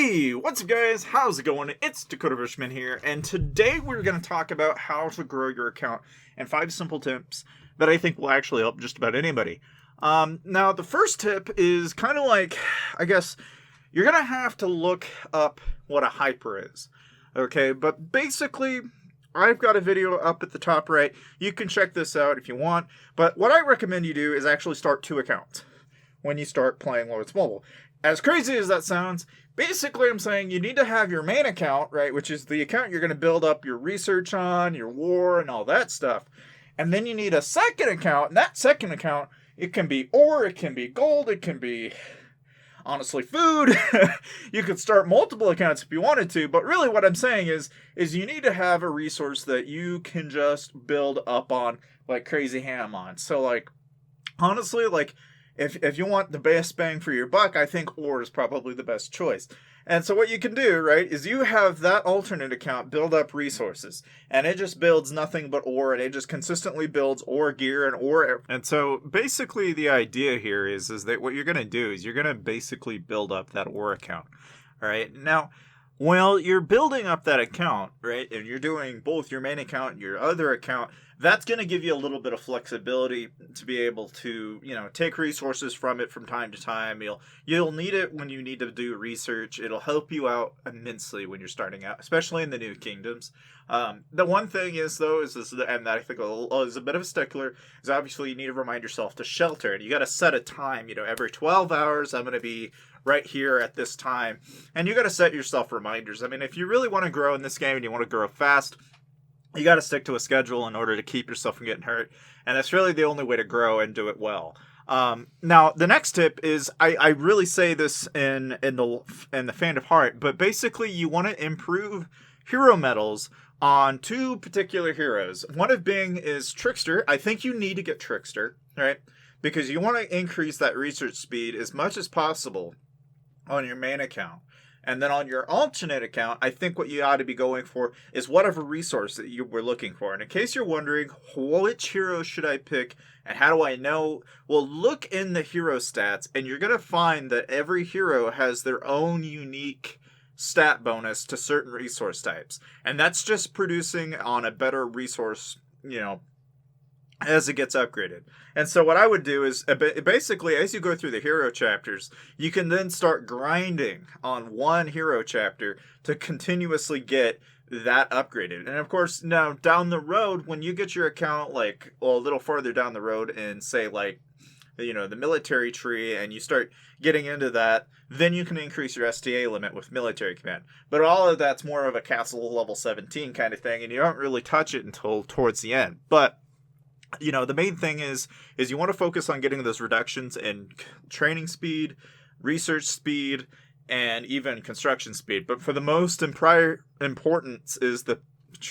Hey, what's up guys? How's it going? It's Dakanoth here, and today we're going to talk about how to grow your account and 5 simple tips that I think will actually help just about anybody. Now the first tip is kind of like, I guess, you're going to have to look up what a hyper is. Okay, but basically, I've got a video up at the top right. You can check this out if you want, but what I recommend you do is actually start 2 accounts when you start playing Lords Mobile. As crazy as that sounds, basically I'm saying you need to have your main account, right, which is the account you're going to build up your research on, your war, and all that stuff. And then you need a second account, and that second account, it can be ore, it can be gold, it can be, honestly, food. You could start multiple accounts if you wanted to, but really what I'm saying is you need to have a resource that you can just build up on like crazy ham on. So, like, honestly, like, if you want the best bang for your buck, I think ore is probably the best choice. And so what you can do, right, is you have that alternate account build up resources. And it just builds nothing but ore, and it just consistently builds ore gear and ore. And so basically the idea here is that what you're going to do is you're going to basically build up that ore account. All right. Now, while you're building up that account, right, and you're doing both your main account and your other account, that's going to give you a little bit of flexibility to be able to, take resources from it from time to time. You'll need it when you need to do research. It'll help you out immensely when you're starting out, especially in the new kingdoms. The one thing is, though, and that I think is a bit of a stickler, is obviously you need to remind yourself to shelter. And you got to set a time, every 12 hours I'm going to be right here at this time. And you got to set yourself reminders. I mean, if you really want to grow in this game and you want to grow fast, you got to stick to a schedule in order to keep yourself from getting hurt. And that's really the only way to grow and do it well. Now, the next tip is, I really say this in the Fan of Heart, but basically you want to improve hero medals on 2 particular heroes. One of being is Trickster. I think you need to get Trickster, right? Because you want to increase that research speed as much as possible on your main account. And then on your alternate account, I think what you ought to be going for is whatever resource that you were looking for. And in case you're wondering, which hero should I pick and how do I know? Well, look in the hero stats, and you're going to find that every hero has their own unique stat bonus to certain resource types. And that's just producing on a better resource, as it gets upgraded. And so what I would do is, basically, as you go through the hero chapters, you can then start grinding on one hero chapter to continuously get that upgraded. And of course, now down the road, when you get your account like a little farther down the road and say like, the military tree, and you start getting into that, then you can increase your STA limit with military command. But all of that's more of a castle level 17 kind of thing, and you don't really touch it until towards the end. But the main thing is you want to focus on getting those reductions in training speed, research speed, and even construction speed. But for the most importance is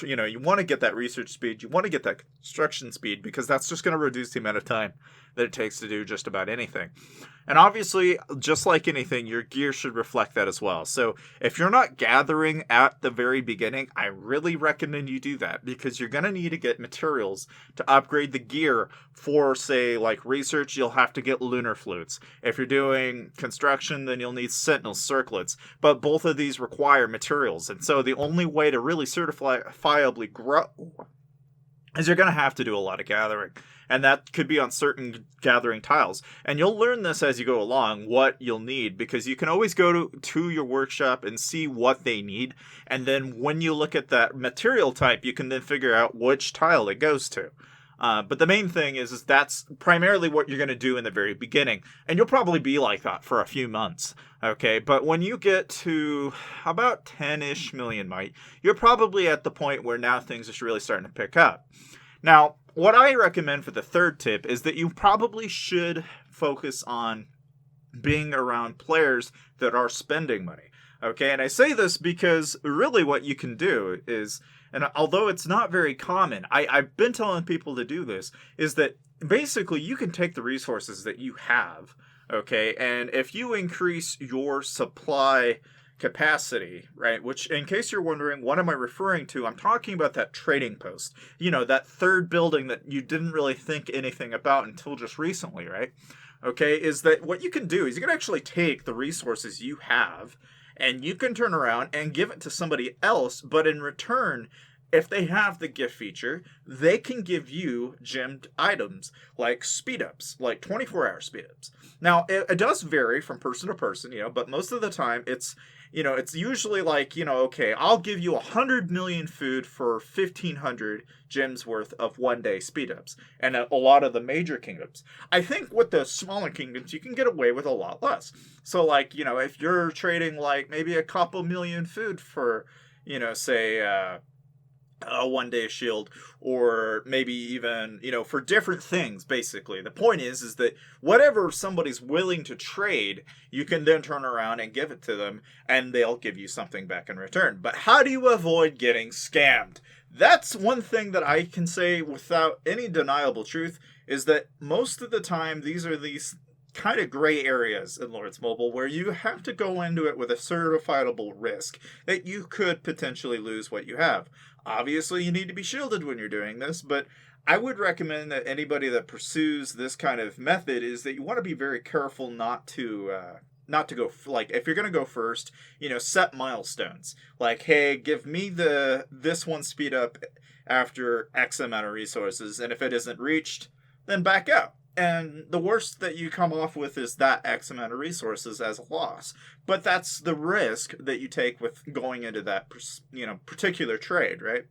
you want to get that research speed, you want to get that construction speed, because that's just going to reduce the amount of time that it takes to do just about anything. And obviously, just like anything, your gear should reflect that as well. So if you're not gathering at the very beginning, I really recommend you do that, because you're going to need to get materials to upgrade the gear. For, say, like research, you'll have to get lunar flutes. If you're doing construction, then you'll need sentinel circlets. But both of these require materials. And so the only way to really certifiably grow is you're going to have to do a lot of gathering. And that could be on certain gathering tiles. And you'll learn this as you go along, what you'll need, because you can always go to your workshop and see what they need. And then when you look at that material type, you can then figure out which tile it goes to. But the main thing is that's primarily what you're going to do in the very beginning. And you'll probably be like that for a few months. Okay, but when you get to about 10-ish million might, you're probably at the point where now things are really starting to pick up. Now, what I recommend for the third tip is that you probably should focus on being around players that are spending money. Okay, and I say this because really what you can do is, and although it's not very common, I've been telling people to do this, is that basically you can take the resources that you have, okay, and if you increase your supply capacity, right, which, in case you're wondering, what am I referring to? I'm talking about that trading post, that third building that you didn't really think anything about until just recently, right? Okay, is that what you can do is you can actually take the resources you have and you can turn around and give it to somebody else, but in return, if they have the gift feature, they can give you gemmed items like speed ups, like 24-hour speed ups. Now, it does vary from person to person, but most of the time it's usually like, okay, I'll give you 100 million food for 1,500 gems worth of 1 day speed ups. And a lot of the major kingdoms. I think with the smaller kingdoms, you can get away with a lot less. So, like, if you're trading like maybe a couple million food for, say, a 1 day shield, or maybe even for different things. Basically, the point is that whatever somebody's willing to trade, you can then turn around and give it to them, and they'll give you something back in return. But how do you avoid getting scammed? That's one thing that I can say without any deniable truth, is that most of the time these kind of gray areas in Lords Mobile where you have to go into it with a certifiable risk that you could potentially lose what you have. Obviously, you need to be shielded when you're doing this, but I would recommend that anybody that pursues this kind of method is that you want to be very careful not to go, like, if you're going to go first, set milestones. Like, hey, give me this one speed up after X amount of resources, and if it isn't reached, then back out. And the worst that you come off with is that X amount of resources as a loss. But that's the risk that you take with going into that, particular trade, right?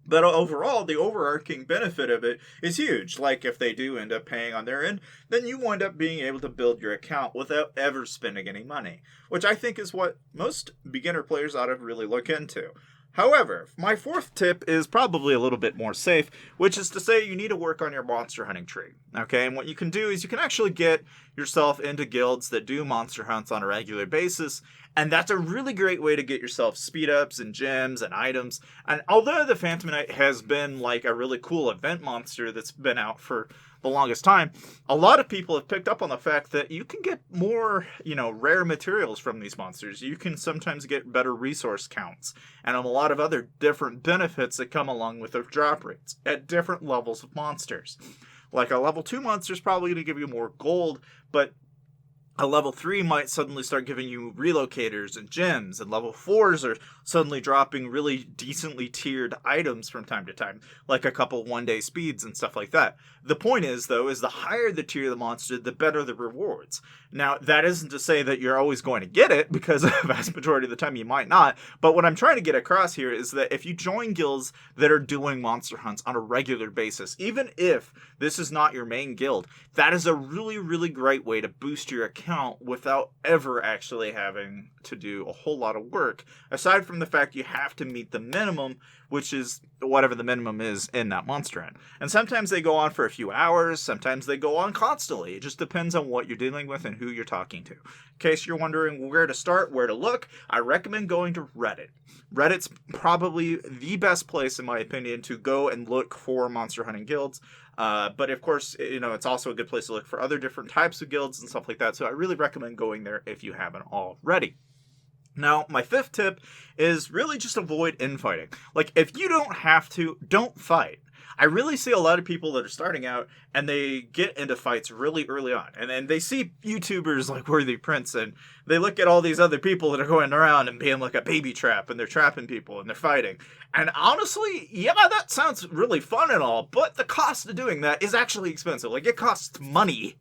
But overall, the overarching benefit of it is huge. Like, if they do end up paying on their end, then you wind up being able to build your account without ever spending any money, which I think is what most beginner players ought to really look into. However, my fourth tip is probably a little bit more safe, which is to say you need to work on your monster hunting tree. Okay, and what you can do is you can actually get yourself into guilds that do monster hunts on a regular basis, and that's a really great way to get yourself speed ups and gems and items. And although the Phantom Knight has been like a really cool event monster that's been out for the longest time, a lot of people have picked up on the fact that you can get more, rare materials from these monsters. You can sometimes get better resource counts and a lot of other different benefits that come along with their drop rates at different levels of monsters. Like a level 2 monster is probably going to give you more gold, but a level 3 might suddenly start giving you relocators and gems, and level 4s are suddenly dropping really decently tiered items from time to time, like a couple 1-day speeds and stuff like that. The point is, though, is the higher the tier of the monster, the better the rewards. Now, that isn't to say that you're always going to get it, because the vast majority of the time you might not, but what I'm trying to get across here is that if you join guilds that are doing monster hunts on a regular basis, even if this is not your main guild, that is a really, really great way to boost your account without ever actually having to do a whole lot of work, aside from the fact you have to meet the minimum, which is whatever the minimum is in that monster hunt. And sometimes they go on for a few hours, sometimes they go on constantly. It just depends on what you're dealing with and who you're talking to. In case you're wondering where to start, where to look, I recommend going to Reddit. Reddit's probably the best place, in my opinion, to go and look for monster hunting guilds. But of course, it's also a good place to look for other different types of guilds and stuff like that. So I really recommend going there if you haven't already. Now, my fifth tip is really just avoid infighting. Like, if you don't have to, don't fight. I really see a lot of people that are starting out and they get into fights really early on. And then they see YouTubers like Worthy Prince and they look at all these other people that are going around and being like a baby trap and they're trapping people and they're fighting. And honestly, yeah, that sounds really fun and all, but the cost of doing that is actually expensive. Like, it costs money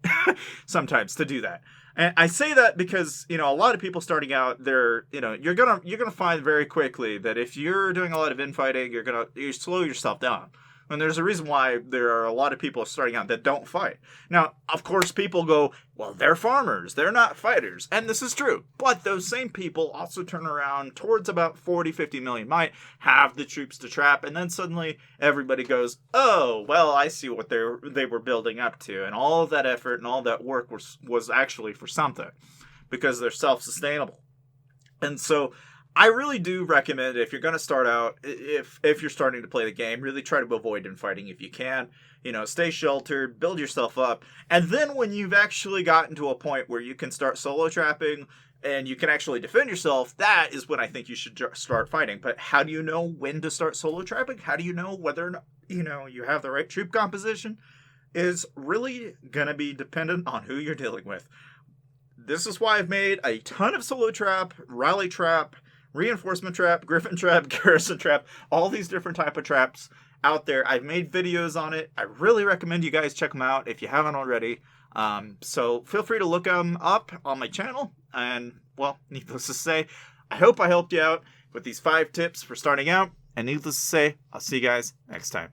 sometimes to do that. And I say that because, a lot of people starting out, you're gonna find very quickly that if you're doing a lot of infighting, you slow yourself down. And there's a reason why there are a lot of people starting out that don't fight. Now, of course, people go, well, they're farmers, they're not fighters. And this is true. But those same people also turn around towards about 40, 50 million might have the troops to trap. And then suddenly everybody goes, oh, well, I see what they were building up to. And all of that effort and all that work was actually for something, because they're self-sustainable. And so I really do recommend, if you're going to start out, if you're starting to play the game, really try to avoid infighting if you can. Stay sheltered, build yourself up. And then when you've actually gotten to a point where you can start solo trapping and you can actually defend yourself, that is when I think you should start fighting. But how do you know when to start solo trapping? How do you know whether or not, you have the right troop composition? Is really going to be dependent on who you're dealing with. This is why I've made a ton of solo trap, rally trap, reinforcement trap, gryphon trap, garrison trap, all these different type of traps out there. I've made videos on it. I really recommend you guys check them out if you haven't already. So feel free to look them up on my channel. And, well, needless to say, I hope I helped you out with these 5 tips for starting out. And needless to say, I'll see you guys next time.